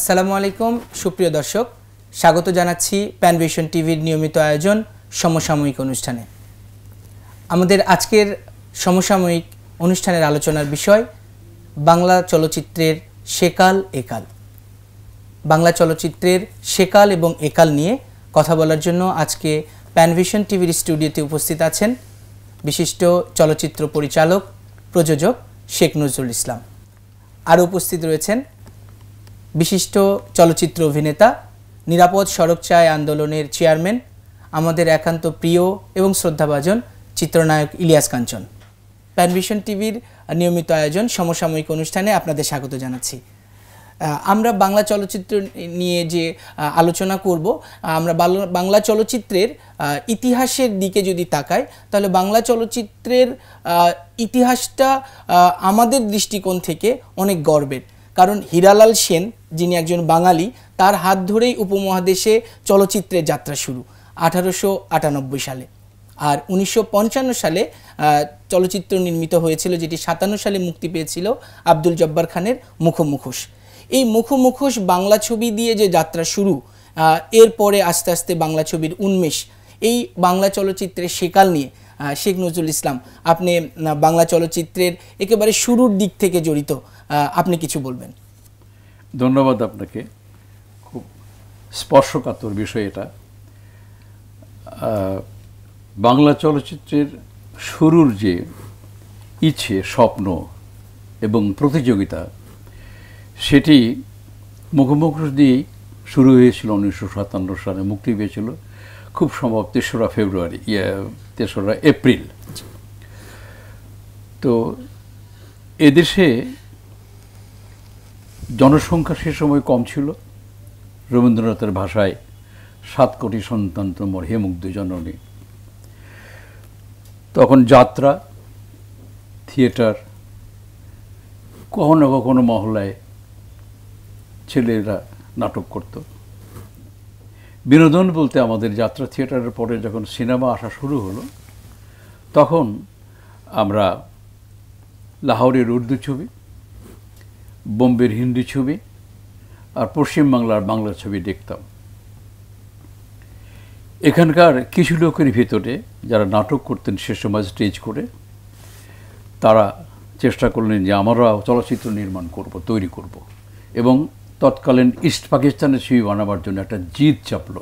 আসসালামু আলাইকুম সুপ্রিয় দর্শক, স্বাগত জানাচ্ছি প্যানভিশন টিভির নিয়মিত আয়োজন সমসাময়িক অনুষ্ঠানে। আমাদের আজকের সমসাময়িক অনুষ্ঠানের আলোচনার বিষয় বাংলা চলচ্চিত্রের সেকাল একাল। বাংলা চলচ্চিত্রের সেকাল এবং একাল নিয়ে কথা বলার জন্য আজকে প্যানভিশন টিভির স্টুডিওতে উপস্থিত আছেন বিশিষ্ট চলচ্চিত্র পরিচালক, প্রযোজক শেখ নজরুল ইসলাম। আরও উপস্থিত রয়েছেন বিশিষ্ট চলচ্চিত্র অভিনেতা, নিরাপদ সড়ক চায় আন্দোলনের চেয়ারম্যান, আমাদের একান্ত প্রিয় এবং শ্রদ্ধাভাজন চিত্রনায়ক ইলিয়াস কাঞ্চন। প্যানভিশন টিভির নিয়মিত আয়োজন সমসাময়িক অনুষ্ঠানে আপনাদের স্বাগত জানাচ্ছি। আমরা বাংলা চলচ্চিত্র নিয়ে যে আলোচনা করব, আমরা বাংলা চলচ্চিত্রের ইতিহাসের দিকে যদি তাকাই, তাহলে বাংলা চলচ্চিত্রের ইতিহাসটা আমাদের দৃষ্টিকোণ থেকে অনেক গর্বের। কারণ হীরালাল সেন, যিনি একজন বাঙালি, তার হাত ধরেই উপমহাদেশে চলচ্চিত্রের যাত্রা শুরু 1898 সালে। আর 1955 সালে চলচ্চিত্র নির্মিত হয়েছিল, যেটি 57 সালে মুক্তি পেয়েছিল আব্দুল জব্বার খানের মুখোমুখোশ। এই মুখোমুখোশ বাংলা ছবি দিয়ে যে যাত্রা শুরু, এরপরে আস্তে আস্তে বাংলা ছবির উন্মেষ। এই বাংলা চলচ্চিত্রের সেকাল নিয়ে শেখ নজরুল ইসলাম, আপনি বাংলা চলচ্চিত্রের একেবারে শুরুর দিক থেকে জড়িত, আপনি কিছু বলবেন। ধন্যবাদ আপনাকে। খুব স্পর্শকাতর বিষয় এটা। বাংলা চলচ্চিত্রের শুরুর যে ইচ্ছে, স্বপ্ন এবং প্রতিযোগিতা, সেটি মুখোমুখি দিয়েই শুরু হয়েছিল। 1957 সালে মুক্তি পেয়েছিল খুব সম্ভব 3রা এপ্রিল। তো এদেশে জনসংখ্যা সে সময় কম ছিল। রবীন্দ্রনাথের ভাষায় 7 কোটি সন্তান তোমার হে মুগ্ধ জননী। তখন যাত্রা, থিয়েটার, কখনো কখনো মহল্লায় ছেলেরা নাটক করত। বিনোদন বলতে আমাদের যাত্রা থিয়েটারের পরে যখন সিনেমা আসা শুরু হলো, তখন আমরা লাহোরের উর্দু ছবি, বোম্বের হিন্দি ছবি আর পশ্চিমবাংলার বাংলা ছবি দেখতাম। এখানকার কিছু লোকের ভিতরে যারা নাটক করতেন সে সময় স্টেজ করে, তারা চেষ্টা করলেন যে আমরাও চলচ্চিত্র নির্মাণ করব, তৈরি করব, এবং তৎকালীন ইস্ট পাকিস্তানের ছবি বানাবার জন্য একটা জিদ চাপল।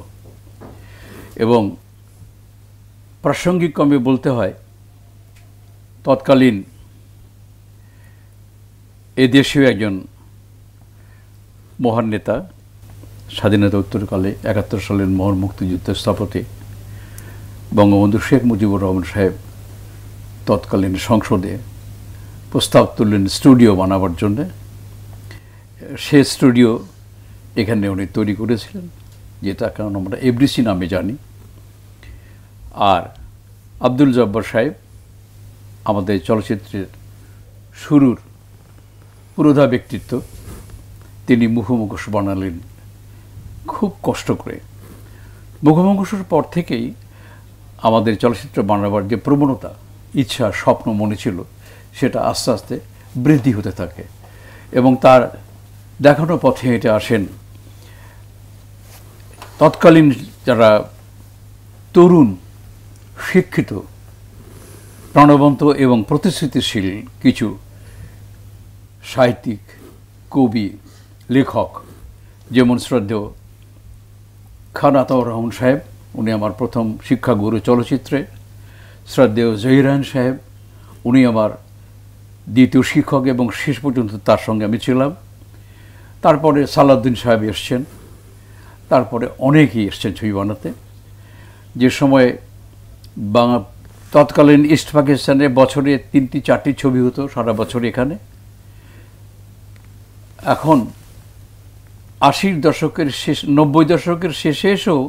এবং প্রাসঙ্গিকক্রমে বলতে হয়, তৎকালীন এদেশীয় একজন মহান নেতা, স্বাধীনতা উত্তরকালে 71 সালের মহান মুক্তিযুদ্ধের স্থপতি বঙ্গবন্ধু শেখ মুজিবুর রহমান সাহেব তৎকালীন সংসদে প্রস্তাব তুললেন স্টুডিও বানাবার জন্যে। সে স্টুডিও এখানে উনি তৈরি করেছিলেন, যেটা কারণ আমরা এফডিসি নামে জানি। আর আব্দুল জব্বার সাহেব আমাদের চলচ্চিত্রের শুরুর পুরোধা ব্যক্তিত্ব। তিনি মুখোমুখোশ বানালেন খুব কষ্ট করে। মুখোমুখোশের পর থেকেই আমাদের চলচ্চিত্র বানাবার যে প্রবণতা, ইচ্ছা, স্বপ্ন মনে ছিল, সেটা আস্তে আস্তে বৃদ্ধি হতে থাকে। এবং তার দেখানো পথে হেঁটে আসেন তৎকালীন যারা তরুণ, শিক্ষিত, প্রাণবন্ত এবং প্রতিশ্রুতিশীল কিছু সাহিত্যিক, কবি, লেখক, যেমন শ্রদ্ধেয় খান আতাউর রহমান সাহেব, উনি আমার প্রথম শিক্ষাগুরু চলচ্চিত্রে। শ্রদ্ধেয় জহিরান সাহেব, উনি আমার দ্বিতীয় শিক্ষক এবং শেষ পর্যন্ত তার সঙ্গে আমি ছিলাম। তারপরে সালাউদ্দিন সাহেব এসছেন, তারপরে অনেকেই এসছেন ছবি বানাতে। যে সময় তৎকালীন ইস্ট পাকিস্তানে বছরে 3-4টি ছবি হতো সারা বছর এখানে। এখন 80 দশকের শেষ, 90 দশকের শেষে এসেও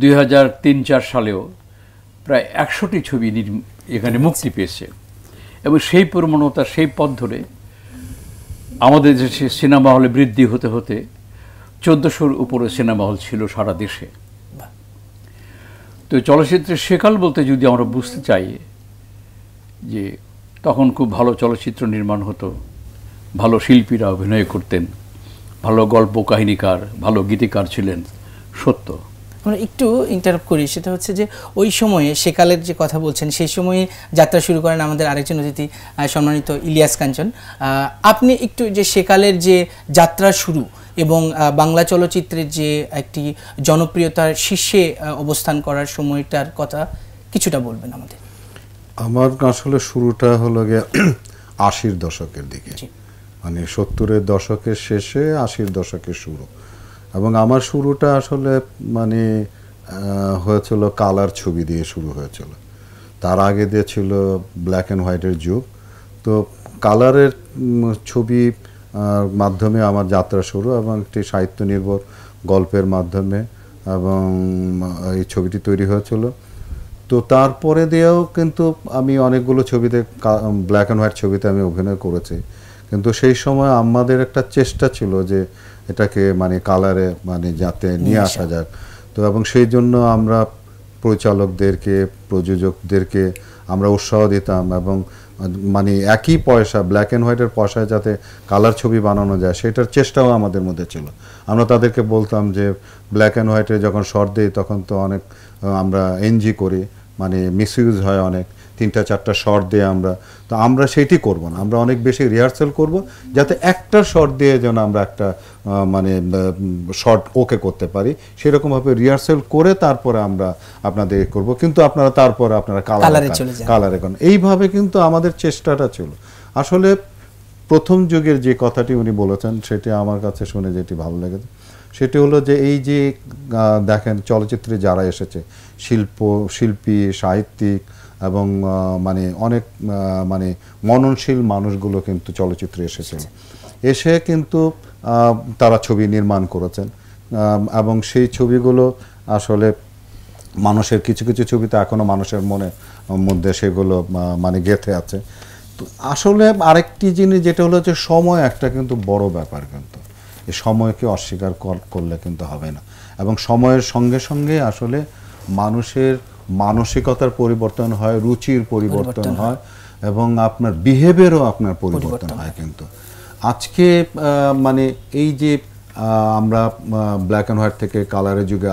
2003-4 সালেও প্রায় 100টি ছবি এখানে মুক্তি পেয়েছে। এবং সেই প্রবণতা, সেই পথ ধরে আমাদের দেশে সিনেমা হলে বৃদ্ধি হতে হতে 1400-র উপরে সিনেমা হল ছিল সারা দেশে। তো চলচ্চিত্রের সেকাল বলতে যদি আমরা বুঝতে চাই যে তখন খুব ভালো চলচ্চিত্র নির্মাণ হতো, ভালো শিল্পীরা অভিনয় করতেন, ভালো গল্প কাহিনীকার, ভালো গীতিকার ছিলেন, সত্য। আমরা একটু ইন্টারাপ্ট করি, সেটা হচ্ছে যে ওই সময়ে সেকালের যে কথা বলছেন, সেই সময়ে যাত্রা শুরু করেন আমাদের আরেকজন অতিথি সম্মানিত ইলিয়াস কাঞ্চন। আপনি একটু যে সেকালের যে যাত্রা শুরু এবং বাংলা চলচ্চিত্রের যে একটি জনপ্রিয়তার শীর্ষে অবস্থান করার সময়টার কথা কিছুটা বলবেন আমাদের। আমার আসলে শুরুটা হলো গিয়ে ৮০-র দশকের দিকে, মানে ৭০-এর দশকের শেষে ৮০-র দশকের শুরু। এবং আমার শুরুটা আসলে মানে হয়েছিল কালার ছবি দিয়ে শুরু হয়েছিল। তার আগে দিয়ে ছিল ব্ল্যাক অ্যান্ড হোয়াইটের যুগ। তো কালারের ছবি মাধ্যমে আমার যাত্রা শুরু, এবং একটি সাহিত্য নির্ভর গল্পের মাধ্যমে এবং এই ছবিটি তৈরি হয়েছিল। তো তারপরে দিয়েও কিন্তু আমি অনেকগুলো ছবিতে, ব্ল্যাক অ্যান্ড হোয়াইট ছবিতে আমি অভিনয় করেছি। কিন্তু সেই সময় আমাদের একটা চেষ্টা ছিল যে এটাকে মানে কালারে মানে যাতে নিয়ে আসা যাক। তো এবং সেই জন্য আমরা পরিচালকদেরকে, প্রযোজকদেরকে আমরা উৎসাহ দিতাম, এবং মানে একই পয়সা, ব্ল্যাক অ্যান্ড হোয়াইটের পয়সায় যাতে কালার ছবি বানানো যায় সেটার চেষ্টাও আমাদের মধ্যে ছিল। আমরা তাদেরকে বলতাম যে ব্ল্যাক অ্যান্ড হোয়াইটে যখন শর্ট দিই তখন তো অনেক আমরা এনজি করি, মানে মিসইউজ হয় অনেক, ৩টা-৪টা শর্ট দিয়ে আমরা সেইটি করব না, আমরা অনেক বেশি রিহার্সাল করব যাতে একটা শর্ট দিয়ে যেন আমরা একটা মানে শর্ট ওকে করতে পারি। সেরকমভাবে রিহার্সাল করে তারপরে আমরা আপনাদের করব, কিন্তু আপনারা তারপরে আপনারা কালারে করেন। এইভাবে কিন্তু আমাদের চেষ্টাটা ছিল। আসলে প্রথম যুগের যে কথাটি উনি বলেছেন সেটি আমার কাছে শুনে যেটি ভালো লেগেছে সেটি হলো যে এই যে দেখেন চলচ্চিত্রে যারা এসেছে, শিল্পী, সাহিত্যিক এবং মানে অনেক মানে মননশীল মানুষগুলো কিন্তু চলচ্চিত্রে এসেছিল, এসে কিন্তু তারা ছবি নির্মাণ করেছেন। এবং সেই ছবিগুলো আসলে মানুষের কিছু কিছু ছবিতে এখনো মানুষের মধ্যে সেগুলো মানে গেঁথে আছে। তো আসলে আরেকটি জিনিস যেটা হলো যে সময় একটা কিন্তু বড় ব্যাপার, কিন্তু এই সময়কে অস্বীকার করলে কিন্তু হবে না। এবং সময়ের সঙ্গে সঙ্গে আসলে মানুষের মানসিকতার পরিবর্তন হয়, রুচির পরিবর্তন হয়, এবং আপনার বিহেভিয়ারও আপনার পরিবর্তন হয়। কিন্তু আজকে মানে এই যে আমরা ব্ল্যাক অ্যান্ড হোয়াইট থেকে কালারের যুগে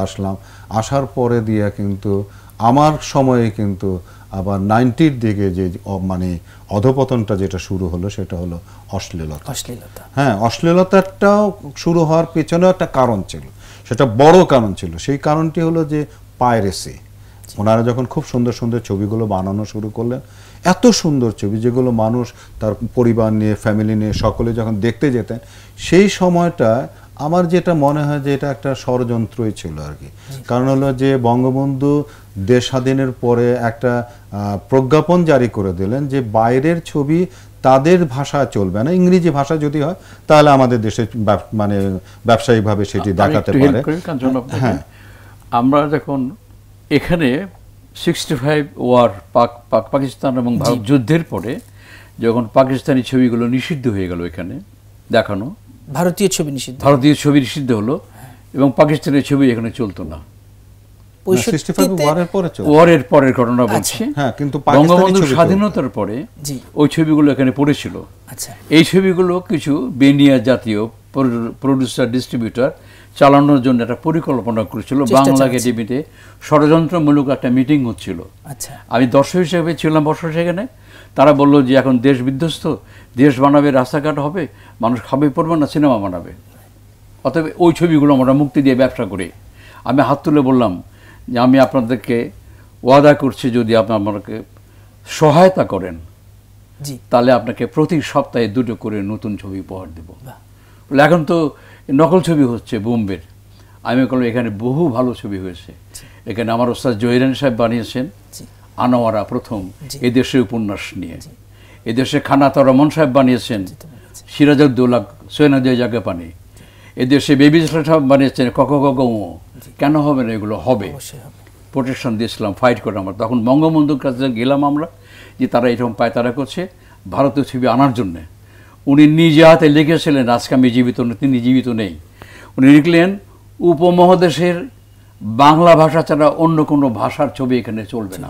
আসার পরে দিয়ে কিন্তু আমার সময়ে কিন্তু আবার 90-র দিকে যে মানে অধপতনটা যেটা শুরু হলো সেটা হলো অশ্লীলতা। হ্যাঁ, অশ্লীলতাটাও শুরু হওয়ার পেছনেও একটা কারণ ছিল, সেটা বড় কারণ ছিল। সেই কারণটি হলো যে পাইরেসি। ওনারা যখন খুব সুন্দর সুন্দর ছবিগুলো বানানো শুরু করলেন, এত সুন্দর ছবি যেগুলো মানুষ তার পরিবার নিয়ে, ফ্যামিলি নিয়ে সকলে যখন দেখতে যেতেন, সেই সময়টা আমার যেটা মনে হয় যে এটা একটা ষড়যন্ত্রই ছিল আর কি। কারণ হলো যে বঙ্গবন্ধু দেশ স্বাধীনের পরে একটা প্রজ্ঞাপন জারি করে দিলেন যে বাইরের ছবি তাদের ভাষা চলবে না, ইংরেজি ভাষা যদি হয় তাহলে আমাদের দেশে মানে ব্যবসায়িকভাবে সেটি দেখাতে পারে। হ্যাঁ, আমরা যখন এখানে 65 ওয়ার পাকিস্তান এবং ভারত যুদ্ধের পরে যখন পাকিস্তানি ছবিগুলো নিষিদ্ধ হয়ে গেল এখানে দেখানো, ভারতীয় ছবি নিষিদ্ধ হলো, এবং পাকিস্তানের ছবি এখানে চলতো না। ওয়ারের পরের ঘটনা বলছি। বঙ্গবন্ধুর স্বাধীনতার পরে ওই ছবিগুলো এখানে পড়েছিল। এই ছবিগুলো কিছু বেনিয়া জাতীয় প্রডিউসার, ডিস্ট্রিবিউটর চালানোর জন্য একটা পরিকল্পনা করেছিল। বাংলা একাডেমিতে ষড়যন্ত্রমূলক একটা মিটিং হচ্ছিল। আমি দর্শক হিসেবে ছিলাম বছর সেখানে। তারা বললো যে এখন দেশ বিধ্বস্ত, দেশ বানাবে, রাস্তাঘাট হবে, মানুষ খাবে পড়বে না, সিনেমা বানাবে, অতএব ওই ছবিগুলো আমরা মুক্তি দিয়ে ব্যবসা করি। আমি হাত তুলে বললাম যে আমি আপনাদেরকে ওয়াদা করছি যদি আপনি আমাকে সহায়তা করেন তাহলে আপনাকে প্রতি সপ্তাহে 2টো করে নতুন ছবি উপহার দেব। বলে এখন তো নকল ছবি হচ্ছে বোম্বের। আমি বললাম এখানে বহু ভালো ছবি হয়েছে। এখানে আমার ওস্তাদ জহিরান সাহেব বানিয়েছেন আনোয়ারা প্রথম এদেশে উপন্যাস নিয়ে। এদেশে খানাতা রহমান সাহেব বানিয়েছেন সিরাজউদ্দৌলা সৈয়দ জাগে পানি। এদেশে বেবি সাহেব বানিয়েছেন ককগগমো। কেন হবে না? এগুলো হবে। প্রোটেকশন দিয়েছিলাম, ফাইট করে আমরা। তখন বঙ্গবন্ধুর কাছে গেলাম আমরা যে তারা এরকম পায়তারা করছে ভারতীয় ছবি আনার জন্যে। উনি নিজে হাতে লিখেছিলেন, আজকে আমি জীবিত, তিনি জীবিত নেই। উনি লিখলেন উপমহাদেশের বাংলা ভাষা ছাড়া অন্য কোনো ভাষার ছবি এখানে চলবে না।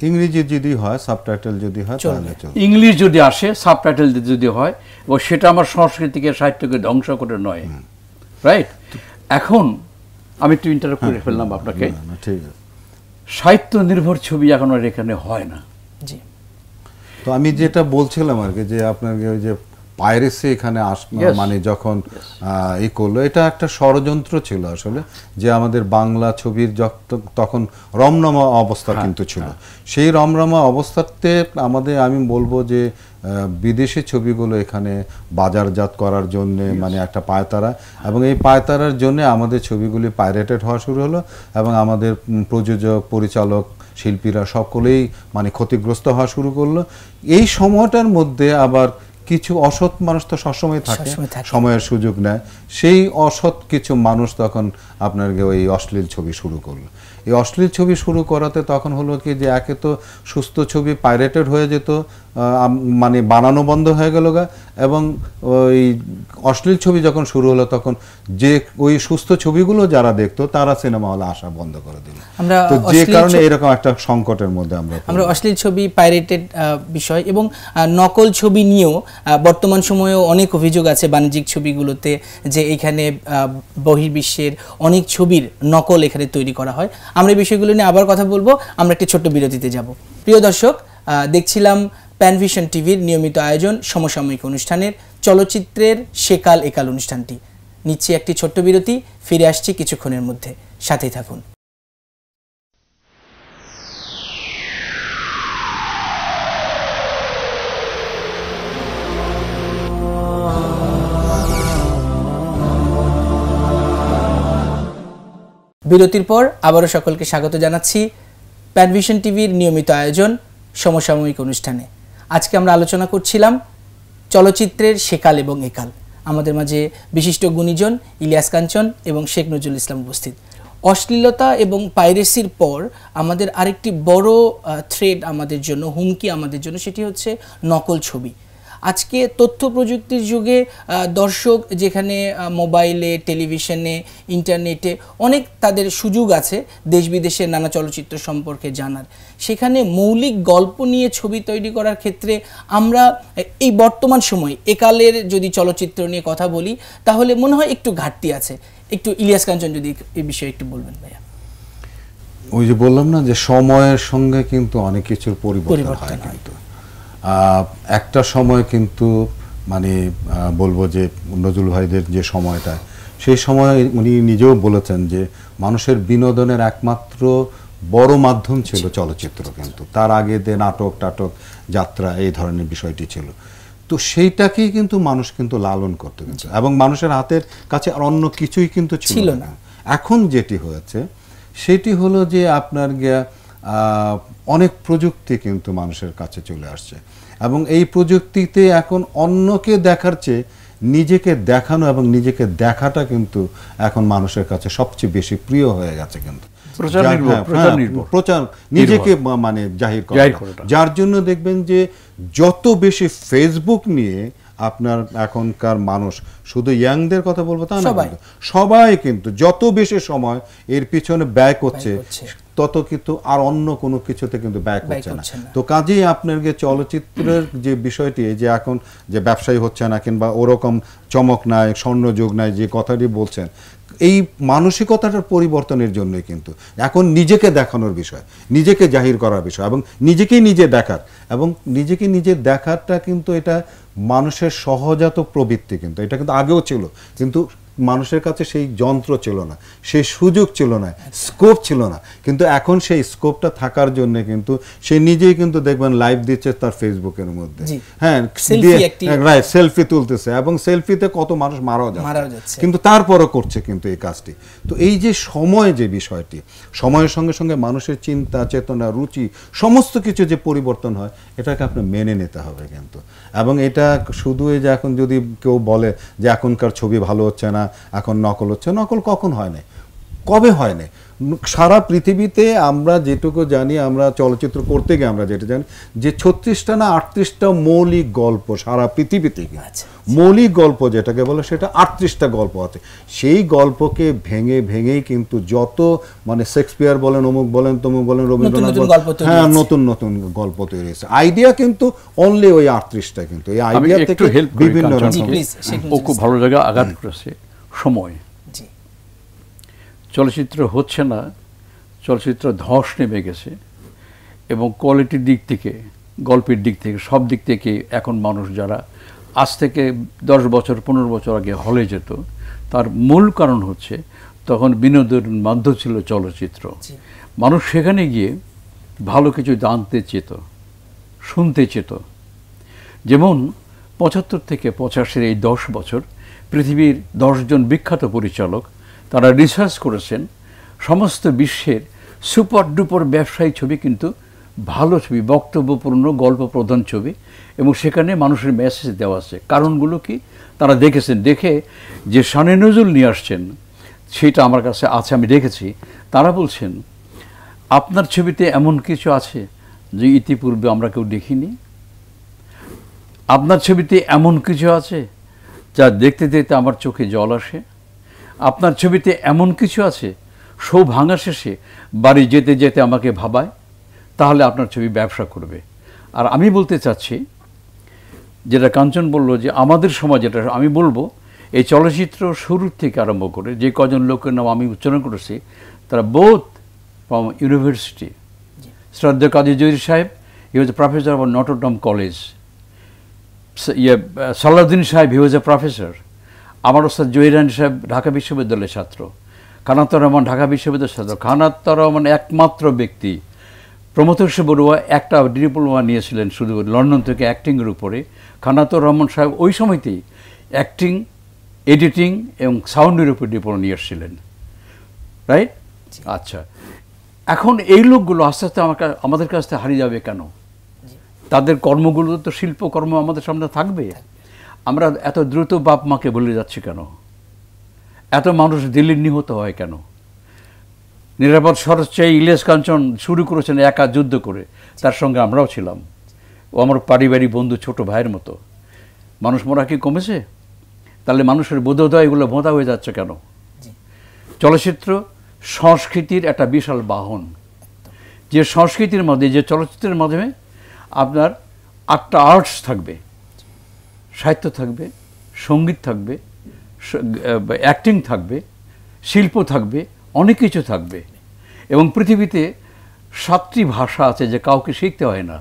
ইংরেজি যদি হয়, সাবটাইটেল যদি হয় তাহলে চলবে। ইংলিশ যদি আসে, সাবটাইটেল যদি হয়, এবং সেটা আমার সংস্কৃতিকে, সাহিত্যকে ধ্বংস করে নয়। রাইট। এখন আমি একটু ইন্টারাপ্ট করে ফেললাম আপনাকে। না, ঠিক আছে। সাহিত্য নির্ভর ছবি এখন আর এখানে হয় না। জি, তো আমি যেটা বলছিলাম আর কি, যে আপনাকে ওই যে পাইরেসি এখানে Yes. মানে যখন ই করলো, এটা একটা ষড়যন্ত্র ছিল আসলে, যে আমাদের বাংলা ছবির তখন রমরমা অবস্থা কিন্তু ছিল। সেই রমরমা অবস্থাতে আমি বলবো যে বিদেশি ছবিগুলো এখানে বাজারজাত করার জন্য মানে একটা পায়তারা, এবং এই পায়তারার জন্য আমাদের ছবিগুলি পাইরেটেড হওয়া শুরু হলো, এবং আমাদের প্রযোজক, পরিচালক, শিল্পীরা সকলেই মানে ক্ষতিগ্রস্ত হওয়া শুরু করলো। এই সময়টার মধ্যে আবার কিছু অসৎ মানুষ তো সবসময় থাকে, সময়ের সুযোগ নেয়। সেই অসৎ কিছু মানুষ তখন আপনার ওই অশ্লীল ছবি শুরু করলো। এই অশ্লীল ছবি শুরু করাতে তখন হলো কি, যে একে তো সুস্থ ছবি পাইরেটেড হয়ে যেত, মানে বানানো বন্ধ হয়ে গেল গা, এবং ওই অশ্লীল ছবি যখন শুরু হলো তখন যে ওই সুস্থ ছবিগুলো যারা দেখতো তারা সিনেমা হলে আসা বন্ধ করে দিল। তো যে কারণে এরকম একটা সংকটের মধ্যে আমরা অশ্লীল ছবি, পাইরেটেড বিষয় এবং নকল ছবি নিয়েও বর্তমান সময়েও অনেক অভিযোগ আছে বাণিজ্যিক ছবিগুলোতে, যে এখানে বহির্বিশ্বের অনেক ছবির নকল এখানে তৈরি করা হয়। আমরা এই বিষয়গুলো নিয়ে আবার কথা বলবো, আমরা একটি ছোট্ট বিরতিতে যাব। প্রিয় দর্শক, দেখছিলাম প্যানভিশন টিভির নিয়মিত আয়োজন সমসাময়িক অনুষ্ঠানের চলচ্চিত্রের সেকাল একাল অনুষ্ঠানটি। নিচ্ছি একটি ছোট্ট বিরতি, ফিরে আসছি কিছুক্ষণের মধ্যে, সাথেই থাকুন। বিরতির পর আবারও সকলকে স্বাগত জানাচ্ছি প্যানভিশন টিভির নিয়মিত আয়োজন সমসাময়িক অনুষ্ঠানে। আজকে আমরা আলোচনা করছিলাম চলচ্চিত্রের সেকাল এবং একাল। আমাদের মাঝে বিশিষ্ট গুণীজন ইলিয়াস কাঞ্চন এবং শেখ নজরুল ইসলাম উপস্থিত। অশ্লীলতা এবং পাইরেসির পর আমাদের আরেকটি বড় থ্রেড আমাদের জন্য, হুমকি আমাদের জন্য, সেটি হচ্ছে নকল ছবি। আজকে তথ্য প্রযুক্তির যুগে দর্শক যেখানে মোবাইলে, টেলিভিশনে, ইন্টারনেটে অনেক তাদের সুযোগ আছে দেশ বিদেশের নানা চলচ্চিত্র সম্পর্কে জানার, সেখানে মৌলিক গল্প নিয়ে ছবি তৈরি করার ক্ষেত্রে আমরা এই বর্তমান সময় একালের যদি চলচ্চিত্র নিয়ে কথা বলি তাহলে মনে হয় একটু ঘাটতি আছে। একটু ইলিয়াস কাঞ্চন যদি এই বিষয়ে একটু বলবেন ভাইয়া। ওই যে বললাম না, যে সময়ের সঙ্গে কিন্তু অনেক কিছুর পরিবর্তন হয়। কিন্তু একটা সময় কিন্তু মানে বলবো যে নজরুল ভাইদের যে সময়টা, সেই সময় উনি নিজেও বলেছেন যে মানুষের বিনোদনের একমাত্র বড় মাধ্যম ছিল চলচ্চিত্র। কিন্তু তার আগে যে নাটক টাটক, যাত্রা, এই ধরনের বিষয়টি ছিল। তো সেইটাকেই কিন্তু মানুষ কিন্তু লালন করতে কিন্তু, এবং মানুষের হাতের কাছে আর অন্য কিছুই কিন্তু ছিল না। এখন যেটি হয়েছে সেটি হলো যে আপনার অনেক প্রযুক্তি কিন্তু মানুষের কাছে চলে আসছে, এবং এই প্রযুক্তিতে এখন অন্যকে দেখার চেয়ে নিজেকে দেখানো এবং নিজেকে দেখাটা কিন্তু এখন মানুষের কাছে সবচেয়ে বেশি প্রিয় হয়ে গেছে। কিন্তু প্রচার, নিজেকে মানে জাহির করা, যার জন্য দেখবেন যে যত বেশি ফেসবুক নিয়ে আপনার এখনকার মানুষ, শুধু ইয়াংদের কথা বলবো তা না, সবাই কিন্তু যত বেশি সময় এর পিছনে ব্যয় করছে তত কিন্তু আর অন্য কোনো কিছুতে কিন্তু ব্যয় করছে না। তো কাজেই আপনার চলচ্চিত্রের যে বিষয়টি, যে এখন যে ব্যবসায়ী হচ্ছে না কিংবা ওরকম চমক নাই, স্বর্ণযুগ নাই, যে কথাটি বলছেন, এই মানসিকতাটার পরিবর্তনের জন্যই কিন্তু এখন নিজেকে দেখানোর বিষয়, নিজেকে জাহির করার বিষয়, এবং নিজেকেই নিজে দেখার, এবং নিজেকে নিজে দেখারটা কিন্তু এটা মানুষের সহজাত প্রবৃত্তি। কিন্তু এটা কিন্তু আগেও ছিল, কিন্তু মানুষের কাছে সেই যন্ত্র ছিল না, সেই সুযোগ ছিল না, স্কোপ ছিল না। কিন্তু এখন সেই স্কোপটা থাকার জন্য কিন্তু সে নিজেই কিন্তু দেখবেন লাইভ দিচ্ছে তার ফেসবুকের মধ্যে, হ্যাঁ, রাইট, সেলফি তুলতেছে, এবং সেলফিতে কত মানুষ মারাও যাচ্ছে, কিন্তু তারপরও করছে কিন্তু এই কাজটি। তো এই যে সময়, যে বিষয়টি, সময়ের সঙ্গে সঙ্গে মানুষের চিন্তা, চেতনা, রুচি, সমস্ত কিছু যে পরিবর্তন হয়, এটাকে আপনার মেনে নিতে হবে কিন্তু। এবং এটা শুধু এই যে এখন যদি কেউ বলে যে এখনকার ছবি ভালো হচ্ছে না, এখন নকল হচ্ছে, নকল কখন হয় না, কবে হয় না? সারা পৃথিবীতে আমরা যেটুকু জানি, আমরা চলচ্চিত্র করতে গিয়ে আমরা যেটা জানি, যে 36টা না 38টা মৌলিক গল্প সারা পৃথিবীতে, মৌলিক গল্প যেটাকে বলে, সেটা 38টা গল্প আছে। সেই গল্পকে ভেঙে ভেঙেই কিন্তু যত মানে শেক্সপিয়ার বলেন, অমুক বলেন, তমুক বলেন, রবীন্দ্রনাথ বলেন, হ্যাঁ, নতুন নতুন গল্প তৈরি হয়েছে। আইডিয়া কিন্তু অনলি ওই 38টা, কিন্তু এই আইডিয়া থেকে বিভিন্ন রকম। ও খুব ভালো জায়গায় আঘাত করেছে সময়। চলচ্চিত্র হচ্ছে না, চলচ্চিত্র ধস নেমে গেছে, এবং কোয়ালিটির দিক থেকে, গল্পের দিক থেকে, সব দিক থেকে এখন মানুষ যারা আজ থেকে 10 বছর 15 বছর আগে হলে যেত, তার মূল কারণ হচ্ছে তখন বিনোদনের মাধ্যম ছিল চলচ্চিত্র। মানুষ সেখানে গিয়ে ভালো কিছু জানতে চেত, শুনতে চেত। যেমন 75 থেকে 85 এই 10 বছর পৃথিবীর 10 জন বিখ্যাত পরিচালক তারা রিসার্চ করেছেন সমস্ত বিশ্বের সুপার ডুপার ব্যবসায়ী ছবি কিন্তু ভালো ছবি, বক্তব্যপূর্ণ গল্প প্রধান ছবি, এবং সেখানে মানুষের মেসেজ দেওয়া আছে। কারণগুলো কি তারা দেখেছেন, দেখে যে শানে নজরুল নিয়ে আসছেন সেটা আমার কাছে আছে, আমি দেখেছি। তারা বলছেন আপনার ছবিতে এমন কিছু আছে যে ইতিপূর্বে আমরা কেউ দেখিনি, আপনার ছবিতে এমন কিছু আছে যা দেখতে দেখতে আমার চোখে জল আসে, আপনার ছবিতে এমন কিছু আছে শো ভাঙা শেষে বাড়ি যেতে যেতে আমাকে ভাবায়, তাহলে আপনার ছবি ব্যবসা করবে। আর আমি বলতে চাচ্ছি, যেটা কাঞ্চন বলল যে আমাদের সমাজ, যেটা আমি বলবো, এই চলচ্চিত্র শুরুর থেকে আরম্ভ করে যে কজন লোকের নাম আমি উচ্চারণ করেছি, তারা বোথ ফ্রম ইউনিভার্সিটি। শ্রদ্ধা কাজী জহির সাহেব, he was a professor of Notre Dame college. Salauddin সাহেব, হি ওয়াজ এ প্রফেসর। আমার ওস্তাদ জহিরান সাহেব ঢাকা বিশ্ববিদ্যালয়ের ছাত্র। খানাত্তার রহমান ঢাকা বিশ্ববিদ্যালয়ের ছাত্র। খানাত্তার রহমান একমাত্র ব্যক্তি, প্রমথর্ষ বড়ুয়া একটা ডিপ্লোমা নিয়েছিলেন শুধু লন্ডন থেকে অ্যাক্টিংয়ের উপরে। খানাত্তার রহমান সাহেব ওই সময়তেই অ্যাক্টিং, এডিটিং এবং সাউন্ডের উপর ডিপ্লোমা নিয়ে এসেছিলেন, রাইট? আচ্ছা, এখন এই লোকগুলো আস্তে আস্তে আমাদের কাছ থেকে হারিয়ে যাবে কেন? তাদের কর্মগুলো তো শিল্পকর্ম আমাদের সামনে থাকবে। আমরা এত দ্রুত বাপ মাকে ভুলে যাচ্ছি কেন? এত মানুষ দিল্লির নিহত হয় কেন? নিরাপদ শরৎ চাই ইলিয়াস কাঞ্চন শুরু করেছেন একা যুদ্ধ করে, তার সঙ্গে আমরাও ছিলাম। ও আমার পারিবারিক বন্ধু, ছোট ভাইয়ের মতো। মানুষ মরা কি কমেছে? তাহলে মানুষের বোধোদয় এগুলো ভোঁতা হয়ে যাচ্ছে কেন? চলচ্চিত্র সংস্কৃতির একটা বিশাল বাহন, যে সংস্কৃতির মধ্যে, যে চলচ্চিত্রের মাধ্যমে আপনার 8টা আর্টস থাকবে, সাহিত্য থাকবে, সঙ্গীত থাকবে, অ্যাক্টিং থাকবে, শিল্প থাকবে, অনেক কিছু থাকবে। এবং পৃথিবীতে 7টি ভাষা আছে যে কাউকে শিখতে হয় না,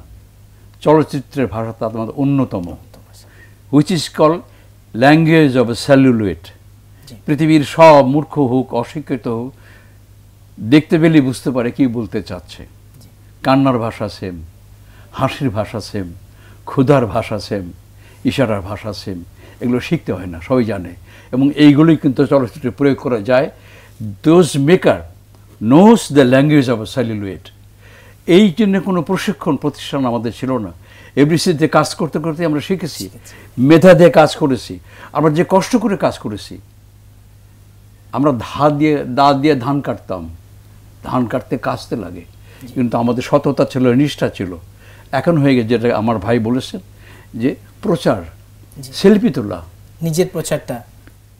চলচ্চিত্রের ভাষা তার মধ্যে অন্যতম, which is call language of a celluloid. পৃথিবীর সব মূর্খ হোক, অশিক্ষিত হোক, দেখতে পেলেই বুঝতে পারে কি বলতে চাচ্ছে। কান্নার ভাষা সেম, হাসির ভাষা সেম, ক্ষুধার ভাষা সেম, ইশারার ভাষা সেম। এগুলো শিখতে হয় না, সবাই জানে। এবং এইগুলোই কিন্তু চলচ্চিত্রে প্রয়োগ করা যায়। Those maker knows the language of a celluloid. এই জন্য কোনো প্রশিক্ষণ প্রতিষ্ঠান আমাদের ছিল না। এফডিসিতে কাজ করতে করতে আমরা শিখেছি, মেধা দিয়ে কাজ করেছি, আমরা যে কষ্ট করে কাজ করেছি। আমরা দা দিয়ে ধান কাটতাম, ধান কাটতে কাচতে লাগে, কিন্তু আমাদের সততা ছিল, নিষ্ঠা ছিল। এখন হয়ে গেছে যেটা আমার ভাই বলেছেন, যে প্রচার, সেলফি তোলা, নিজের প্রচারটা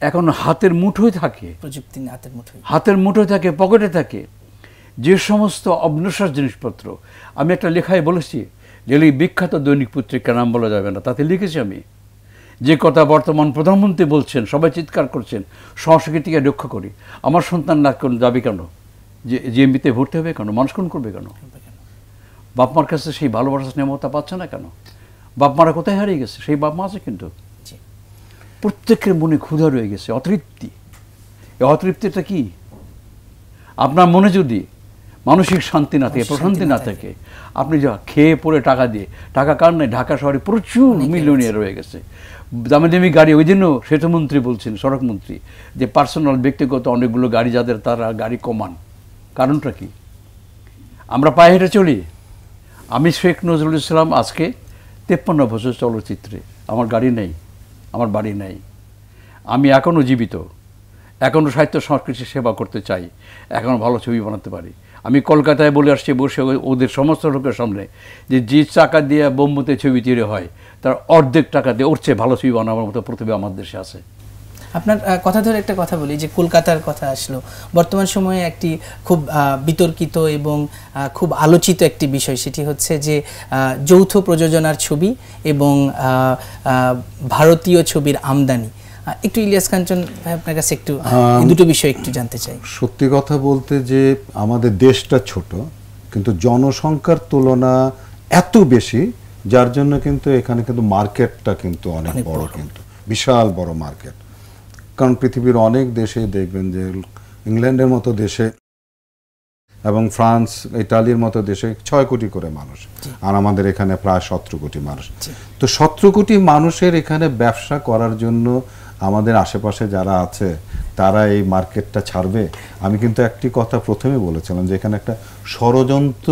এখন হাতের মুঠোয় থাকে, প্রযুক্তি হাতের মুঠোয় থাকে, পকেটে থাকে। যে সমস্ত অবনশ্বর জিনিসপত্র, আমি একটা লেখায় বলেছি, যে বিখ্যাত দৈনিক পত্রিকার নাম বলা যাবে না, তাতে লিখেছি আমি, যে কথা বর্তমান প্রধানমন্ত্রী বলছেন, সবাই চিৎকার করছেন, সংস্কৃতিকে রক্ষা করি। আমার সন্তান না কোন যাবে কেন? যে জিএমবিতে ভর্তি হবে কেন? মানুষ কোন করবে কেন? বাপ মার কাছে সেই ভালোবাসা স্নেহমতা পাচ্ছে না কেন? বাপ মারা কোথায় হারিয়ে গেছে? সেই বাপ মা আছে, কিন্তু প্রত্যেকের মনে ক্ষুধা রয়ে গেছে, অতৃপ্তি। এই অতৃপ্তিটা কি? আপনার মনে যদি মানসিক শান্তি না থাকে, প্রশান্তি না থাকে, আপনি যা খেয়ে পরে টাকা দিয়ে, টাকা কার নেই? ঢাকা শহরে প্রচুর মিলিয়নিয়ার রয়ে গেছে, দামি দামি গাড়ি। ওই জন্য সেতুমন্ত্রী বলছেন, সড়কমন্ত্রী, যে পার্সোনাল ব্যক্তিগত অনেকগুলো গাড়ি যাদের, তারা গাড়ি কমান। কারণটা কি? আমরা পায়ে হেঁটে চলি। আমি শেখ নজরুল ইসলাম, আজকে 53 বছর চলচ্চিত্রে, আমার গাড়ি নেই, আমার বাড়ি নেই। আমি এখনও জীবিত, এখনও সাহিত্য সংস্কৃতির সেবা করতে চাই, এখনও ভালো ছবি বানাতে পারি। আমি কলকাতায় বলে আসছি বসে ওদের সমস্ত লোকের সামনে, যে টাকা দিয়ে বোম্বেতে ছবি তৈরি হয়, তার অর্ধেক টাকা দিয়ে ওর চেয়ে ভালো ছবি বানাবার মতো প্রতিভা আমার দেশে আছে। আপনার কথা ধরে একটা কথা বলি, যে কলকাতার কথা আসলো, বর্তমান সময়ে একটি খুব বিতর্কিত এবং খুব আলোচিত একটি বিষয়, সেটি হচ্ছে যে যৌথ প্রযোজনার ছবি এবং ভারতীয় ছবির আমদানি। একটু ইলিয়াস কাঞ্চন ভাই আপনার কাছে একটু এই দুটো বিষয় একটু জানতে চাই। সত্যি কথা বলতে যে আমাদের দেশটা ছোট, কিন্তু জনসংখ্যার তুলনা এত বেশি, যার জন্য কিন্তু এখানে কিন্তু মার্কেটটা কিন্তু অনেক বড়, কিন্তু বিশাল বড় মার্কেট। কারণ পৃথিবীর অনেক দেশে দেখবেন যে ইংল্যান্ডের মতো দেশে এবং ফ্রান্স, ইটালির মতো দেশে 6 কোটি করে মানুষ, আর আমাদের এখানে প্রায় 17 কোটি মানুষ। তো 17 কোটি মানুষের এখানে ব্যবসা করার জন্য আমাদের আশেপাশে যারা আছে তারা এই মার্কেটটা ছাড়বে? আমি কিন্তু একটি কথা প্রথমে বলেছিলাম যে এখানে একটা ষড়যন্ত্র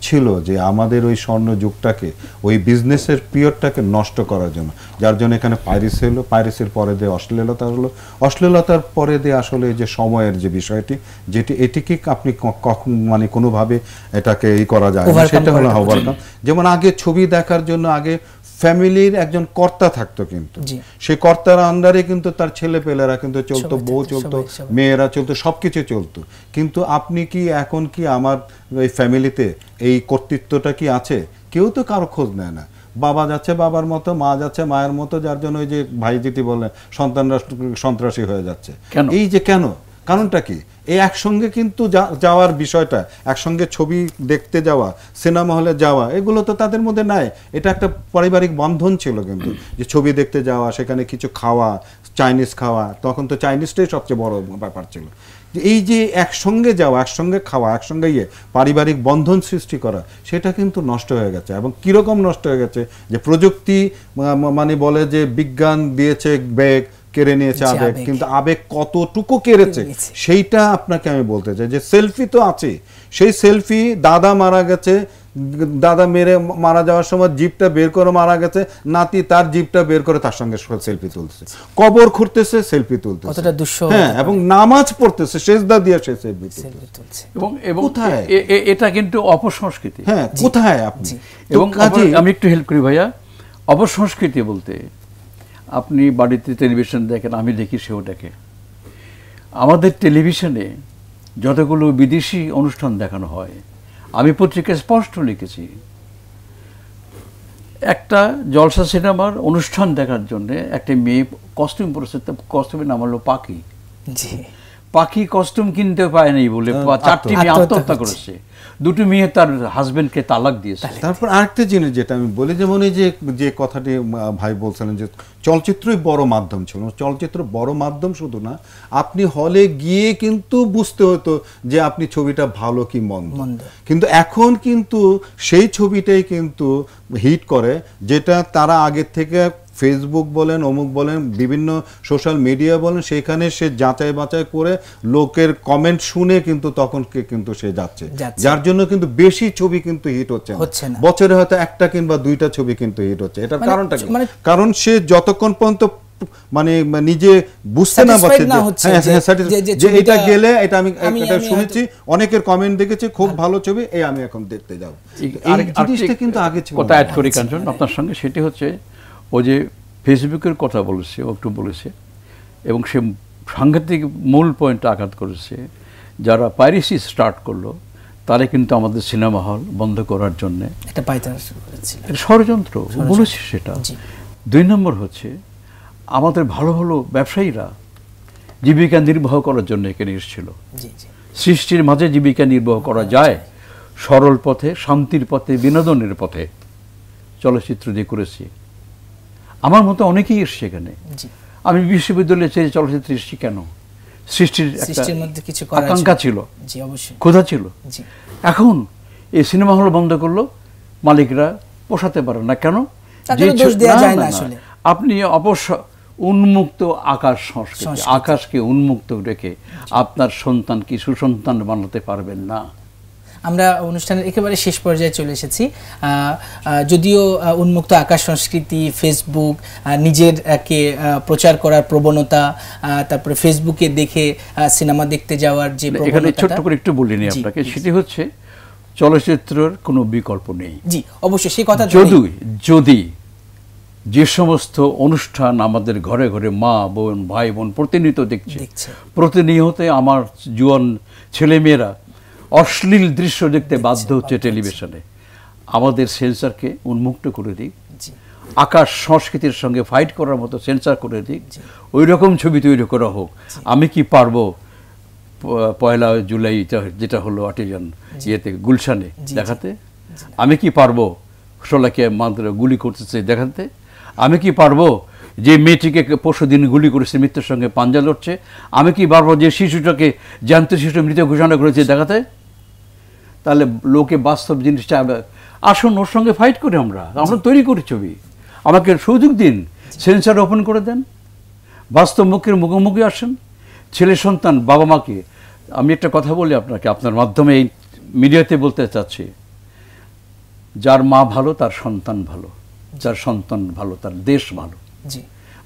ছিল যে আমাদের ওই স্বর্ণ যুগটাকে, ওই বিজনেসের পিরিয়ডটাকে নষ্ট করার জন্য, যার জন্য এখানে পাইরেসি হলো, পাইরেসির পরে দিয়ে অশ্লীলতা হলো, অশ্লীলতার পরে দিয়ে আসলে এই যে সময়ের যে বিষয়টি, যেটি এটিকে আপনি কখন মানে কোনোভাবে এটাকে করা যায় না, সেটা হলো ওভারকাম। যেমন আগে ছবি দেখার জন্য আগে ফ্যামিলির একজন কর্তা থাকতো, কিন্তু সেই কর্তার আন্ডারে কিন্তু তার ছেলে পেলেরা কিন্তু চলতো, বউ চলতো, মেয়েরা চলতো, সবকিছু চলতো। কিন্তু আপনি কি এখন কি আমার এই ফ্যামিলিতে এই কর্তৃত্বটা কি আছে? কেউ তো কারো খোঁজ নেয় না। বাবা যাচ্ছে বাবার মতো, মা যাচ্ছে মায়ের মতো, যার জন্য ওই যে ভাই যেটি বললেন সন্তানরা সন্ত্রাসী হয়ে যাচ্ছে। এই যে কেন, কারণটা কি? এই একসঙ্গে কিন্তু যাওয়ার বিষয়টা, একসঙ্গে ছবি দেখতে যাওয়া, সিনেমা হলে যাওয়া, এগুলো তো তাদের মধ্যে নাই। এটা একটা পারিবারিক বন্ধন ছিল, কিন্তু যে ছবি দেখতে যাওয়া, সেখানে কিছু খাওয়া, চাইনিজ খাওয়া, তখন তো চাইনিজটাই সবচেয়ে বড় ব্যাপার ছিল। এই যে একসঙ্গে যাওয়া, একসঙ্গে খাওয়া, একসঙ্গে পারিবারিক বন্ধন সৃষ্টি করা, সেটা কিন্তু নষ্ট হয়ে গেছে। এবং কীরকম নষ্ট হয়ে গেছে যে প্রযুক্তি মানে বলে যে বিজ্ঞান দিয়েছে বেগ, কেড়ে নিয়েছে আবেগ, কিন্তু আবেগ কতটুকু কেড়েছে সেইটা আপনাকে আমি বলতে চাই। যে সেলফি তো আছে, সেই সেলফি দাদা মারা গেছে, দাদা মারা যাওয়ার সময় জিপটা বের করে মারা গেছে, নাতি তার জিপটা বের করে তার সঙ্গে সেলফি তুলছে, কবর খুঁড়তেছে সেলফি তুলতেছে, হ্যাঁ, এবং নামাজ পড়তেছে সেজদা দিয়ে সে সেলফি তুলছে। এবং এটা কিন্তু অপসংস্কৃতি। হ্যাঁ, কোথায় আপনি? এবং আমি একটু হেল্প করি ভাইয়া। অপসংস্কৃতি বলতে আপনি বাড়িতে টেলিভিশন দেখেন, আমি দেখি, সেও দেখে। আমাদের টেলিভিশনে যতগুলো বিদেশি অনুষ্ঠান দেখানো হয়, আমি পত্রিকায় স্পষ্ট লিখেছি, একটা জলসা সিনেমার অনুষ্ঠান দেখার জন্য একটা মেয়ে কস্টিউম পরেছে, কস্টিউমের নাম হলো পাখি। পাখি কস্টিউম কিনতে পায় নাই বলে 4টি মেয়ে আত্মহত্যা করেছে, 2টি মেয়ে তার হাজবেন্ডকে তালাক দিয়েছে। তারপর আরেকটা জিনিস যেটা আমি বলি, যেমন এই যে কথাটি ভাই বলছিলেন যে চলচ্চিত্রই বড় মাধ্যম ছিল, চলচ্চিত্র বড় মাধ্যম শুধু না, আপনি হলে গিয়ে কিন্তু বুঝতে হতো যে আপনি ছবিটা ভালো কি মন্দ। কিন্তু এখন কিন্তু সেই ছবিটাই কিন্তু হিট করে, যেটা তারা আগের থেকে ফেসবুক বলেন, অমুক বলেন, বিভিন্ন সোশ্যাল মিডিয়া বলেন, সেখানে সে যাচাই বাছাই করে লোকের কমেন্ট শুনে কিন্তু তখন কিন্তু সে যাচ্ছে, যার জন্য কিন্তু বেশি ছবি কিন্তু হিট হচ্ছে না। বছরে হয়তো 1টা কিংবা 2টা ছবি কিন্তু হিট হচ্ছে। এটার কারণটা কি? কারণ সে যতক্ষণ পর্যন্ত মানে নিজে বুঝতে না পারছে যে এটা গেলে, এটা আমি এটা শুনেছি, অনেকের কমেন্ট দেখেছি, খুব ভালো ছবি, এই আমি এখন দেখতে যাব। এই জিনিসটা কিন্তু আগে ছিল। কথা অ্যাড করি কাঞ্চন আপনার সঙ্গে, সেটি হচ্ছে ও যে ফেসবুকের কথা বলেছে, ও একটু বলেছে, এবং সে সাংঘাতিক মূল পয়েন্টে আঘাত করেছে। যারা পাইরেসি স্টার্ট করলো তারা কিন্তু আমাদের সিনেমা হল বন্ধ করার জন্য একটা ষড়যন্ত্র বলেছে, সেটা। 2 নম্বর হচ্ছে আমাদের ভালো ভালো ব্যবসায়ীরা জীবিকা নির্বাহ করার জন্য এখানে এসেছিল। সৃষ্টির মাঝে জীবিকা নির্বাহ করা যায় সরল পথে, শান্তির পথে, বিনোদনের পথে, চলচ্চিত্র দিয়ে করেছি। আমার মতো অনেকেই এসছে এখানে। আমি বিশ্ববিদ্যালয়ে চেয়ে চলচ্চিত্রে এসেছি কেন? সৃষ্টির মধ্যে কিছু আকাঙ্ক্ষা ছিল, ক্ষুধা ছিল। এখন এই সিনেমা হল বন্ধ করলো, মালিকরা পোষাতে পারে না কেন? আপনি অবশ্য উন্মুক্ত আকাশ সংস্কৃতি, আকাশকে উন্মুক্ত রেখে আপনার সন্তানকে সুসন্তান বানাতে পারবেন না। আমরা অনুষ্ঠানের একেবারে শেষ পর্যায়ে চলে এসেছি। যদিও উন্মুক্ত আকাশ সংস্কৃতি, ফেসবুক, নিজেরকে প্রচার করার প্রবণতা, তারপরে ফেসবুকে দেখে সিনেমা দেখতে যাওয়ার যে প্রবণতা, এখানে ছোট্ট করে একটু বলিনি আপনাকে, সেটি হচ্ছে চলচ্চিত্রের কোনো বিকল্প নেই। জি, অবশ্যই সেই কথা। যদি যে সমস্ত অনুষ্ঠান আমাদের ঘরে ঘরে মা বোন ভাই বোন প্রতিনিয়ত দেখছে, প্রতিনিয়ত আমার জুয়ান ছেলেমেয়েরা অশ্লীল দৃশ্য দেখতে বাধ্য হচ্ছে টেলিভিশনে, আমাদের সেন্সরকে উন্মুক্ত করে দিই। আকাশ সংস্কৃতির সঙ্গে ফাইট করার মতো সেন্সার করে দিক, ওই রকম ছবি তৈরি করা হোক। আমি কি পারবো 1 জুলাই যেটা হলো আর্টিজান ইয়েতে গুলশানে দেখাতে? আমি কি পারবো শোলাকিয়া মাদ্রা গুলি করতেছে দেখাতে? আমি কি পারবো যে মেয়েটিকে পরশুদিন গুলি করেছে, মৃত্যুর সঙ্গে পাঞ্জা লড়ছে? আমি কি পারবো যে শিশুটাকে জ্যান্ত শিশু মৃত ঘোষণা করেছে দেখাতে? তাহলে লোকে বাস্তব জিনিসটা আসুন ওর সঙ্গে ফাইট করি, আমরা তৈরি করি ছবি। আমাকে সুযোগ দিন, সেন্সার ওপেন করে দেন, বাস্তব মুখের মুখোমুখি আসেন। ছেলে সন্তান বাবা মাকে, আমি একটা কথা বলি আপনাকে, আপনার মাধ্যমে এই মিডিয়াতে বলতে চাচ্ছি, যার মা ভালো তার সন্তান ভালো, যার সন্তান ভালো তার দেশ ভালো।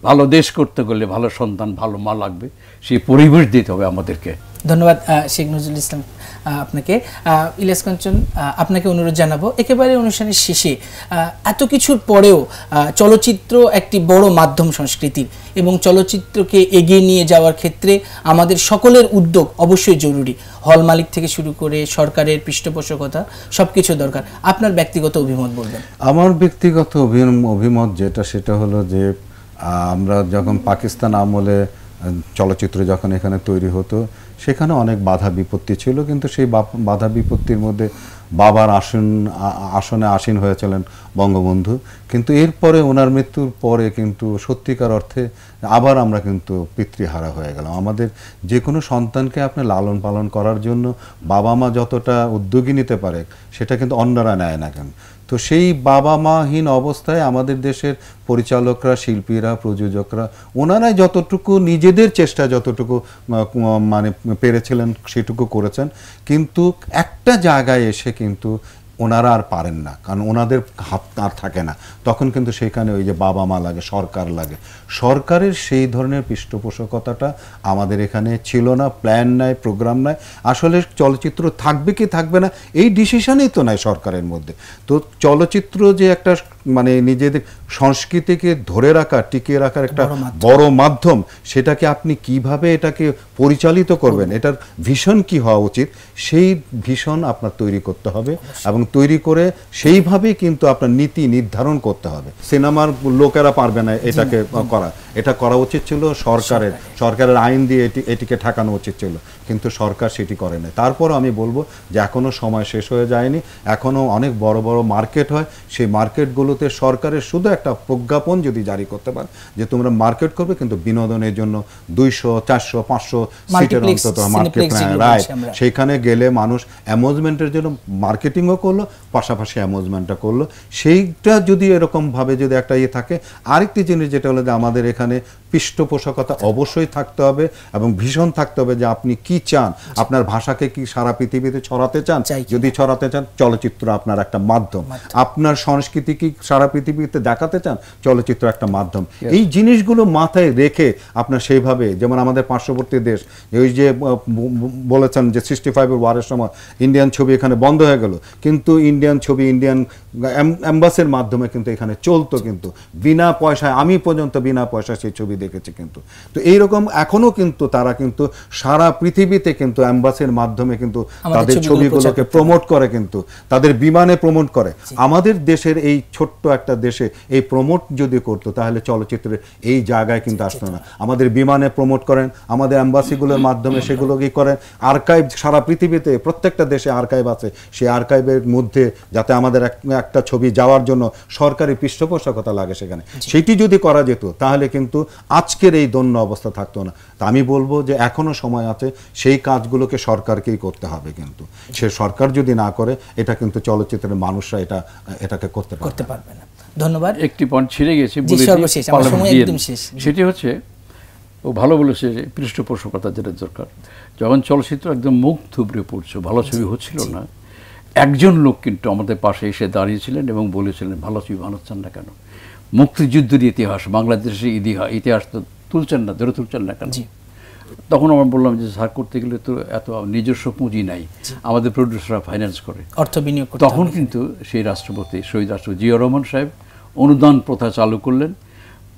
ভালো দেশ করতে গেলে ভালো সন্তান ভালো মা লাগবে, সেই পরিবেশ দিতে হবে আমাদেরকে। ধন্যবাদ শেখ নজরুল ইসলাম আপনাকে। ইলিয়াস কাঞ্চন, আপনাকে অনুরোধ জানাবো, একেবারে অনুষ্ঠানের শেষে এত কিছুর পরেও চলচ্চিত্র একটি বড় মাধ্যম সংস্কৃতির, এবং চলচ্চিত্রকে এগিয়ে নিয়ে যাওয়ার ক্ষেত্রে আমাদের সকলের উদ্যোগ অবশ্যই জরুরি। হল মালিক থেকে শুরু করে সরকারের পৃষ্ঠপোষকতা সব কিছু দরকার। আপনার ব্যক্তিগত অভিমত বলবেন। আমার ব্যক্তিগত অভিমত যেটা, সেটা হলো যে আমরা যখন পাকিস্তান আমলে চলচ্চিত্র যখন এখানে তৈরি হতো, সেখানে অনেক বাধা বিপত্তি ছিল, কিন্তু সেই বাধা বিপত্তির মধ্যে বাবার আসনে আসীন হয়েছিলেন বঙ্গবন্ধু। কিন্তু এরপরে ওনার মৃত্যুর পরে কিন্তু সত্যিকার অর্থে আবার আমরা কিন্তু পিতৃহারা হয়ে গেলাম। আমাদের যে কোনো সন্তানকে আপনি লালন পালন করার জন্য বাবা মা যতটা উদ্যোগী নিতে পারে, সেটা কিন্তু অন্যরা নেয় না কেন। তো সেই বাবা মাহীন অবস্থায় আমাদের দেশের পরিচালকরা, শিল্পীরা, প্রযোজকরা, ওনারাই যতটুকু নিজেদের চেষ্টা যতটুকু মানে পেরেছিলেন সেটুকু করেছেন, কিন্তু একটা জায়গায় এসে কিন্তু ওনারা আর পারেন না, কারণ ওনাদের হাত আর থাকে না। তখন কিন্তু সেখানে ওই যে বাবা মা লাগে, সরকার লাগে। সরকারের সেই ধরনের পৃষ্ঠপোষকতাটা আমাদের এখানে ছিল না, প্ল্যান নাই, প্রোগ্রাম নাই। আসলে চলচ্চিত্র থাকবে কি থাকবে না এই ডিসিশনই তো নাই সরকারের মধ্যে। তো চলচ্চিত্র যে একটা মানে নিজেদের সংস্কৃতিকে ধরে রাখা, টিকিয়ে রাখার একটা বড় মাধ্যম, সেটাকে আপনি কিভাবে এটাকে পরিচালিত করবেন, এটার ভিশন কি হওয়া উচিত, সেই ভিশন আপনার তৈরি করতে হবে, এবং তৈরি করে সেইভাবেই কিন্তু আপনার নীতি নির্ধারণ করতে হবে। সিনেমার লোকেরা পারবে না এটাকে করা, এটা করা উচিত ছিল সরকারের আইন দিয়ে এটিকে ঠেকানো উচিত ছিল, কিন্তু সরকার সেটি করে না। তারপরও আমি বলবো যে এখনো সময় শেষ হয়ে যায়নি, এখনো অনেক বড় বড় মার্কেট হয়, সেই মার্কেটগুলোতে সরকারের শুধু একটা প্রজ্ঞাপন যদি জারি করতে পারে যে তোমরা মার্কেট করবে, কিন্তু বিনোদনের জন্য 200, 400, 500 সিটের অন্তত মার্কেট রাইট, সেইখানে গেলে মানুষ অ্যামুজমেন্টের জন্য মার্কেটিংও করলো, পাশাপাশি অ্যামুজমেন্টটা করলো। সেইটা যদি এরকমভাবে যদি একটা ইয়ে থাকে। আরেকটি জিনিস যেটা হলো যে আমাদের এখানে পৃষ্ঠপোষকতা অবশ্যই থাকতে হবে, এবং ভীষণ থাকতে হবে যে আপনি কি চান, আপনার ভাষাকে কি সারা পৃথিবীতে ছড়াতে চান। যদি ছড়াতে চান, চলচ্চিত্র আপনার একটা মাধ্যম। আপনার সংস্কৃতি কি সারা পৃথিবীতে দেখাতে চান, চলচ্চিত্র একটা মাধ্যম। এই জিনিসগুলো মাথায় রেখে আপনার সেইভাবে, যেমন আমাদের পার্শ্ববর্তী দেশ, ওই যে বলেছেন যে 65-এর ওয়ারের সময় ইন্ডিয়ান ছবি এখানে বন্ধ হয়ে গেল, কিন্তু ইন্ডিয়ান ছবি ইন্ডিয়ান এম্বাসির মাধ্যমে কিন্তু এখানে চলতো, কিন্তু বিনা পয়সায়, আমি পর্যন্ত বিনা পয়সায় সেই ছবি দেখেছি। কিন্তু তো এইরকম এখনো কিন্তু তারা কিন্তু সারা পৃথিবীতে কিন্তু এম্বাসির মাধ্যমে কিন্তু তাদের ছবিগুলোকে প্রমোট করে, কিন্তু তাদের বিমানে প্রমোট করে। আমাদের দেশের এই ছোট্ট একটা দেশে এই প্রমোট যদি করতো, তাহলে চলচ্চিত্রের এই জায়গায় কিন্তু আসতো না। আমাদের বিমানে প্রমোট করেন, আমাদের এম্বাসিগুলোর মাধ্যমে সেগুলো কি করেন, আর্কাইভ সারা পৃথিবীতে প্রত্যেকটা দেশে আর্কাইভ আছে, সেই আর্কাইভের মধ্যে যাতে আমাদের একটা ছবি যাওয়ার জন্য সরকারি পৃষ্ঠপোষকতা লাগে সেখানে, সেটি যদি করা যেত, তাহলে কিন্তু আজকের এই দন্য অবস্থা থাকতো না। তা আমি বলবো যে এখনো সময় আছে, সেই কাজগুলোকে সরকারকেই করতে হবে, কিন্তু সে সরকার যদি না করে, এটা কিন্তু চলচ্চিত্রের মানুষরা এটাকে করতে পারবে না। ধন্যবাদ। একটি পয়েন্ট ছিঁড়ে গেছে, সেটি হচ্ছে ও ভালো বলেছে যে পৃষ্ঠপোষকতা যেটা দরকার। যখন চলচ্চিত্র একদম মুখ থুবড়ে পড়ছে, ভালো ছবি হচ্ছিল না, একজন লোক কিন্তু আমাদের পাশে এসে দাঁড়িয়েছিলেন এবং বলেছিলেন, ভালো ছবি বানাচ্ছেন না কেন? মুক্তিযুদ্ধের ইতিহাস, বাংলাদেশের ইতিহাস তো তুলছেন না, ধরে তুলছেন না কেন? তখন আমরা বললাম যে স্যার, করতে গেলে তো এত নিজস্ব পুঁজি নাই, আমাদের প্রডিউসাররা ফাইন্যান্স করে, অর্থ বিনিয়োগ করতে। তখন কিন্তু সেই রাষ্ট্রপতি শহীদ রাষ্ট্রপতি জিয়া রহমান সাহেব অনুদান প্রথা চালু করলেন,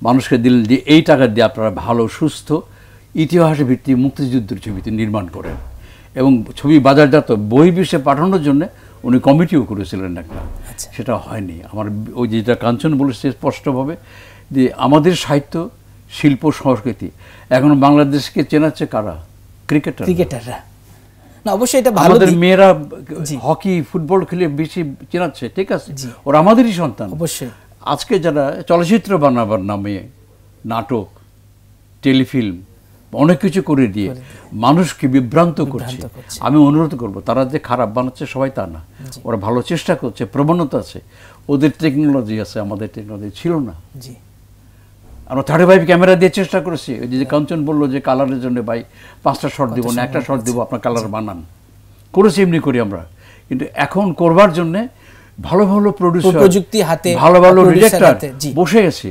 মানুষকে দিলেন যে এই টাকা দিয়ে আপনারা ভালো সুস্থ ইতিহাসে ভিত্তিক মুক্তিযুদ্ধের ছবিতে নির্মাণ করেন, এবং ছবি বাজারজাত বহির্বিশ্বে পাঠানোর জন্য উনি কমিটিও করেছিলেন একটা। আচ্ছা। সেটা হয়নি। আমার ওই যেটা কাঞ্চন বলেছে স্পষ্টভাবে যে আমাদের সাহিত্য শিল্প সংস্কৃতি এখন বাংলাদেশকে চেনাচ্ছে কারা? ক্রিকেটাররা। না অবশ্যই এটা ভালো আমাদের দিক। মেয়েরা জি। হকি ফুটবল খেলে বেশি চেনাচ্ছে, ঠিক আছে, জি। ওরা আমাদেরই সন্তান। অবশ্যই আজকে যারা চলচ্চিত্র বানাবার নামে নাটক টেলিফিল্ম অনেক কিছু করে দিয়ে মানুষকে বিভ্রান্ত করছে, আমি অনুরোধ করব তারা যে খারাপ বানাচ্ছে সবাই তা না, ওরা ভালো চেষ্টা করছে, প্রবণতা আছে, ওদের টেকনোলজি আছে, আমাদের টেকনোলজি ছিল না। জি। আমরা 35 ক্যামেরা দিয়ে চেষ্টা করেছি। ওই যে কাঞ্চন বললো যে কালারের জন্য ভাই 5টা শট দিব না, একটা শট দিব, আপনার কালার বানান, করেছি এমনি করি আমরা। কিন্তু এখন করবার জন্য ভালো ভালো প্রোডিউসার, প্রযুক্তি হাতে, ভালো ভালো producer ডিরেক্টর হাতে, জি। বসে আছে।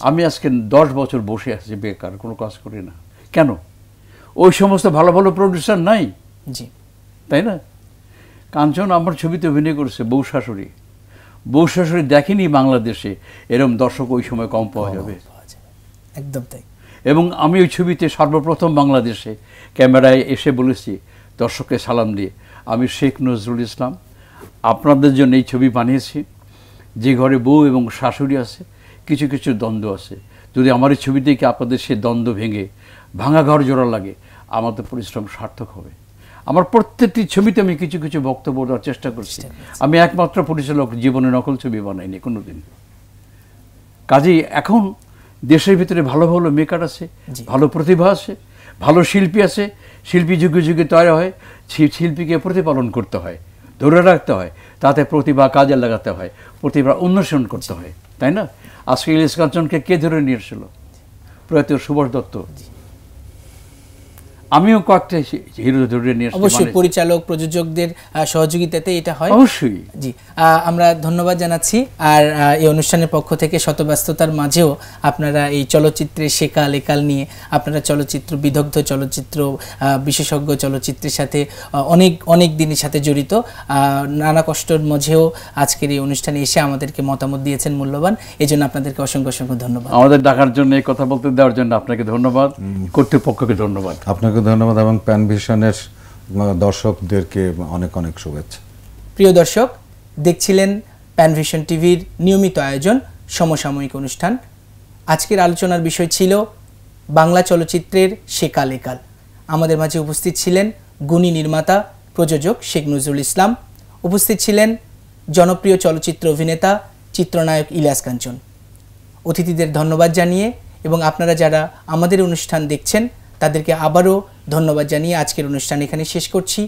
আমি আজকে 10 বছর বসে আছি বেকার, কোনো কাজ করি না। কেন? ওই সমস্ত ভালো ভালো প্রোডিউসার নাই, জি, তাই না? কাঞ্চন আমার ছবিতে অভিনয় করেছে বউ শাশুড়ি। বউ শাশুড়ি দেখেনি বাংলাদেশে এরকম দর্শক ওই সময় কম পাওয়া যাবে, একদম তাই। এবং আমি ওই ছবিতে সর্বপ্রথম বাংলাদেশে ক্যামেরায় এসে বলেছি দর্শককে সালাম দিয়ে, আমি শেখ নজরুল ইসলাম, আপনাদের জন্য এই ছবি বানিয়েছি। যে ঘরে বউ এবং শাশুড়ি আছে কিছু কিছু দ্বন্দ্ব আছে, যদি আমার এই ছবি দেখে আপনাদের সে দ্বন্দ্ব ভেঙে ভাঙা ঘর জোড়া লাগে, আমাদের পরিশ্রম সার্থক হবে। আমার প্রত্যেকটি ছবিতে আমি কিছু কিছু বক্তব্য দেওয়ার চেষ্টা করছি। আমি একমাত্র পরিচালক জীবনে নকল ছবি বানাইনি কোনোদিন। কাজেই এখন দেশের ভিতরে ভালো ভালো মেকার আছে, ভালো প্রতিভা আছে, ভালো শিল্পী আছে। শিল্পী যুগে যুগে তৈরি হয়, শিল্পীকে প্রতিপালন করতে হয়, ধরে রাখতে হয়, তাতে প্রতিভা কাজে লাগাতে হয়, প্রতিভা অন্বেষণ করতে হয়, তাই না? আজকে ইলিশ কাঞ্চনকে কে ধরে নিয়ে এসেছিল? প্রয়াত সুভাষ দত্ত। আমিও কয়েকটা হিরো ধরে নিয়ে অবশ্যই পরিচালক প্রযোজকদের সহযোগিতাতে এটা হয়, অবশ্যই। জি, আমরা ধন্যবাদ জানাচ্ছি। আর এই অনুষ্ঠানের পক্ষ থেকে শত ব্যস্ততার মাঝেও আপনারা এই চলচ্চিত্রের সেকাল একাল নিয়ে আপনারা চলচ্চিত্র বিদগ্ধ, চলচ্চিত্র বিশেষজ্ঞ, চলচ্চিত্রের সাথে অনেক দিনের সাথে জড়িত, নানা কষ্টের মাঝেও আজকের এই অনুষ্ঠানে এসে আমাদেরকে মতামত দিয়েছেন মূল্যবান। এই জন্য আপনাদেরকে অসংখ্য অসংখ্য ধন্যবাদ। আমাদের ডাকার জন্য, এই কথা বলতে দেওয়ার জন্য আপনাকে ধন্যবাদ, কর্তৃপক্ষকে ধন্যবাদ। আপনাকে ধন্যবাদ এবং প্যান ভিশনের দর্শকদেরকে অনেক অনেক শুভেচ্ছা। প্রিয় দর্শক, দেখছিলেন প্যান ভিশন টিভির নিয়মিত আয়োজন সমসাময়িক অনুষ্ঠান। আজকের আলোচনার বিষয় ছিল বাংলা চলচ্চিত্রের সেকাল একাল। আমাদের মাঝে উপস্থিত ছিলেন গুণী নির্মাতা প্রযোজক শেখ নজরুল ইসলাম, উপস্থিত ছিলেন জনপ্রিয় চলচ্চিত্র অভিনেতা চিত্রনায়ক ইলিয়াস কাঞ্চন। অতিথিদের ধন্যবাদ জানিয়ে এবং আপনারা যারা আমাদের অনুষ্ঠান দেখছেন তাদেরকে আবারও ধন্যবাদ জানিয়ে আজকের অনুষ্ঠান এখানে শেষ করছি।